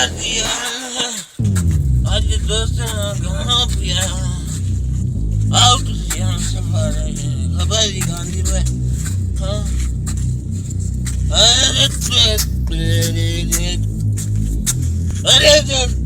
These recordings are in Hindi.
दिया आज दोस्तों कहाँ पिया आउट यहाँ से मारे खबर ही गांधी में हाँ अरे अरे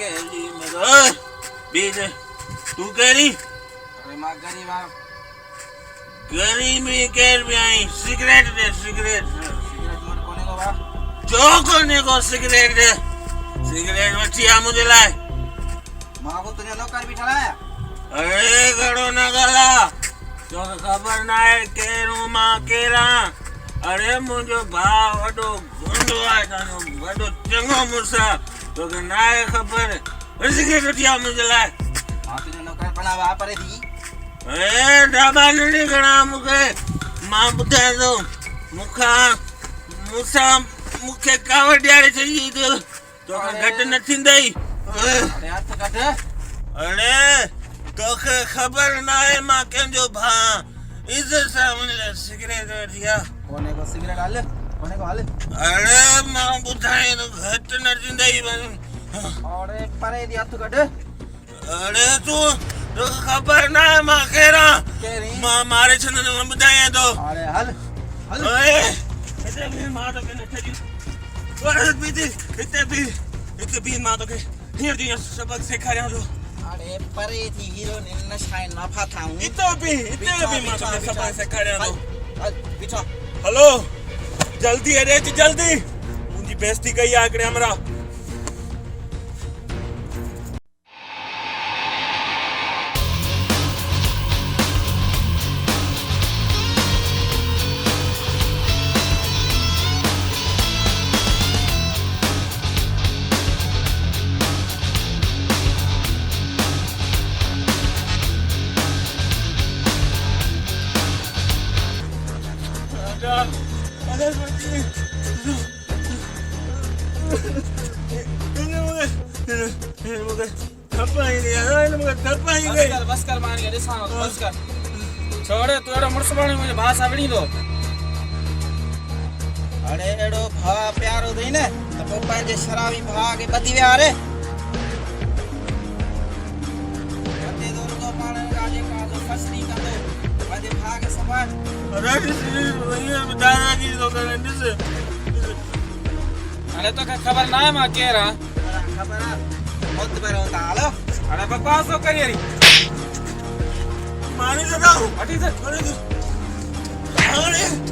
कैरी मगर बीज तू कैरी अरे मां गरीब आप गरीब में कैर भी आई सिगरेट दे सिगरेट सिगरेट मत कोने को बा जो कोने को सिगरेट दे सिगरेट मचिया मुझे लाए मां को तुझे नौकर बिठाया अरे गड़ो न गला तो खबर ना है केरू मां केरा अरे मुझे भाव वडो गुंडो आए तानो वडो चंगो मुसा तो के ना है खबर सिगरेट मचिया मुझे लाए मां तुझे नौकर बनावा परे थी ए डाबा नहीं गणा मुके मां बुधाए दो मुखा मुसा मुखे कावड़ ॾियारे छॾी तो घटि न थींदई अरे हाथ कट अरे तोखे ख़बर न आहे मां कंहिंजो भाउ इज़त सां मुंहिंजे सिगरेट वठिया कोने को सिगरेट हाल कोने को हाल अरे मां ॿुधाए थो घटि न थींदई अरे परे दी हाथ कट अरे तोखे ख़बर न आहे मां केरु केरी मां मारे छॾंदुमि मां ॿुधायां थो अरे हल हल ओए हिते बि मां तोखे न छॾियो हिते बि मां तोखे हींअर जीअं सबक़ सेखारियां थो अरे परे थी हीरो ने नशा न फाथाऊं हिते बि मां तोखे सबक़ सेखारियां थो हल पीछा हलो जल्दी अरे जल्दी मुंहिंजी बेइज्जती कई आहे हिकिड़े हमरा बस कर मान गए ॾिसां बस कर छोड़े तू एड़ो मुड़स बणी मुंहिंजे भाउ सां विढ़ी थो अरे एड़ो भाउ प्यारो अथई न त पोइ पंहिंजे शराबी भाउ खे ॿधी विया अरे फसरी कंदो पंहिंजे भाउ खे संभाल हाणे तोखे ख़बर न आहे मां केरु आहियां ख़बर आहे बहुत पहिरियों था हलो हाणे बकवास थो करी हरी मारी लॻाओ हटी से हाणे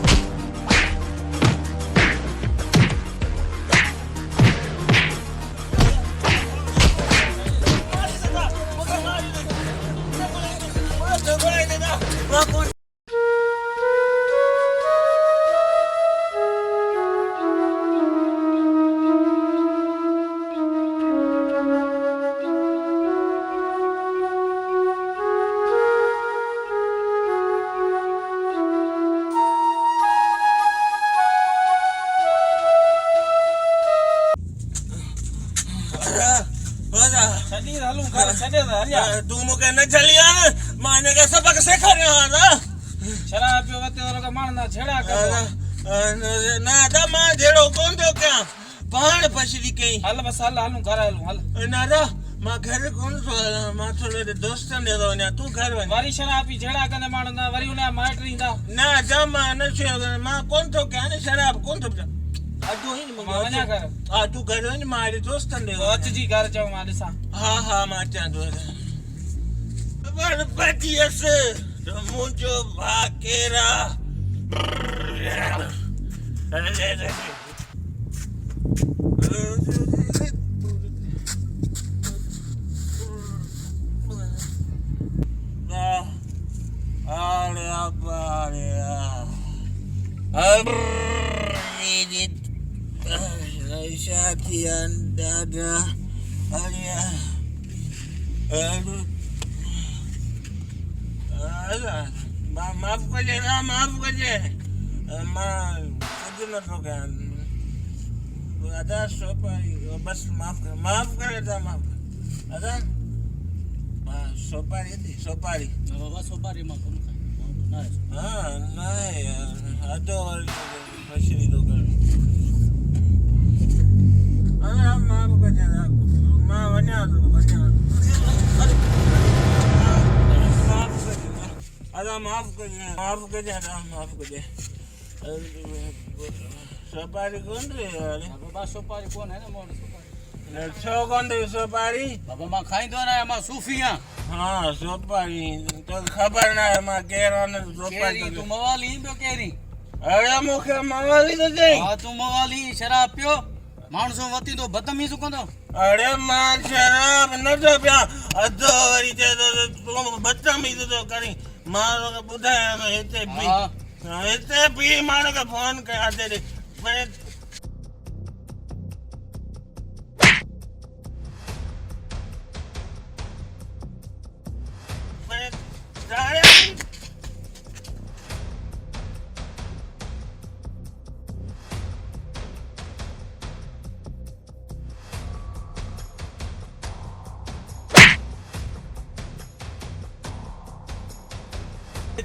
तू मूंखे न झलिया मां हिनखे सबक़ सेखारियां शराब पियो वते वारो का माण्हू ना छेड़ा कर ना दा मां जहिड़ो कोन थो कयां पाण पछड़ी कई हल बस हल हलूं घर हलूं हल ना दा मां घर कोन थो हलां मां थोरे दोस्तनि ॾे थो वञा तूं घर वञ वरी शराब पी झेड़ा कंदे माण्हू ना वरी उन माइट ईंदा ना जा मां न छो मां कोन थो कयां न शराब कोन थो पिया अॼु ही मां वञा घर हा तूं घर वञ मां दोस्तनि ॾे अच जी घर चऊं मां ॾिसां हा हा मां अचां थो खबर पचियसि त मुंहिंजो भाउ केरा Syatian dada alia maaf kerja sudah bukan ada sopari bas maaf kerja maaf ada sopari बाबा सोपारी मां कौन खाए नहीं ada masih itu kan maaf kerja maaf banyak ada maaf kerja सोपारी कौन रे बाबा सोपारी कौन है ना मोर सोपारी छो कौन रे सोपारी बाबा मां खाई दो ना मां सूफिया हाँ सोपारी तो खबर ना है मां केरा ने सोपारी तू मवाली तो केरी अरे मुखे मवाली तो दे हां तू मवाली शराब पियो मानसो वती तो बदतमीज कंदो अरे मां शराब न तो पिया अधो वरी ते तो बदतमीज तो करी मां बुधाया तो हिते पी हिते पी माने का फोन कया तेरे मैं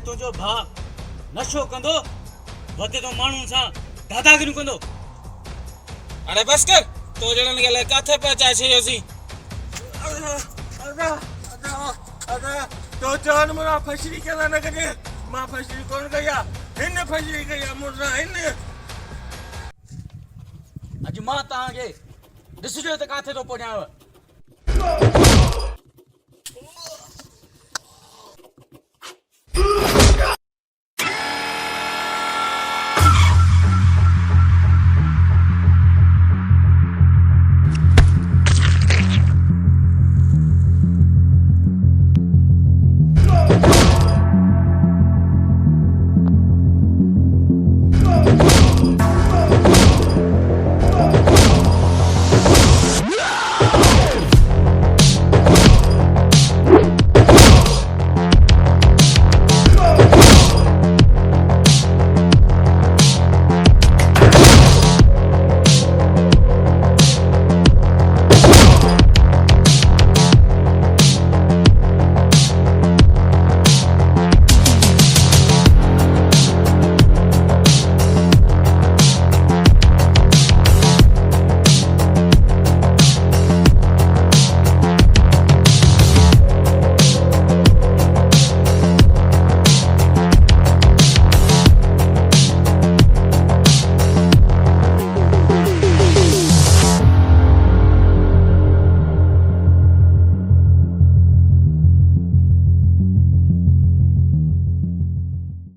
तुझो भा नशो कंदो वते तो माण्हू सां दादागिरी कंदो अरे बस कर तो जणन खे लाइ काथे पहुचाए छॾियोसीं तो जान मुरा फसरी केला न कजे मां फसरी कोन गया हिन फसरी गया मुरा हिन अॼु मां तव्हांखे ॾिसजो त काथे थो पहुचायांव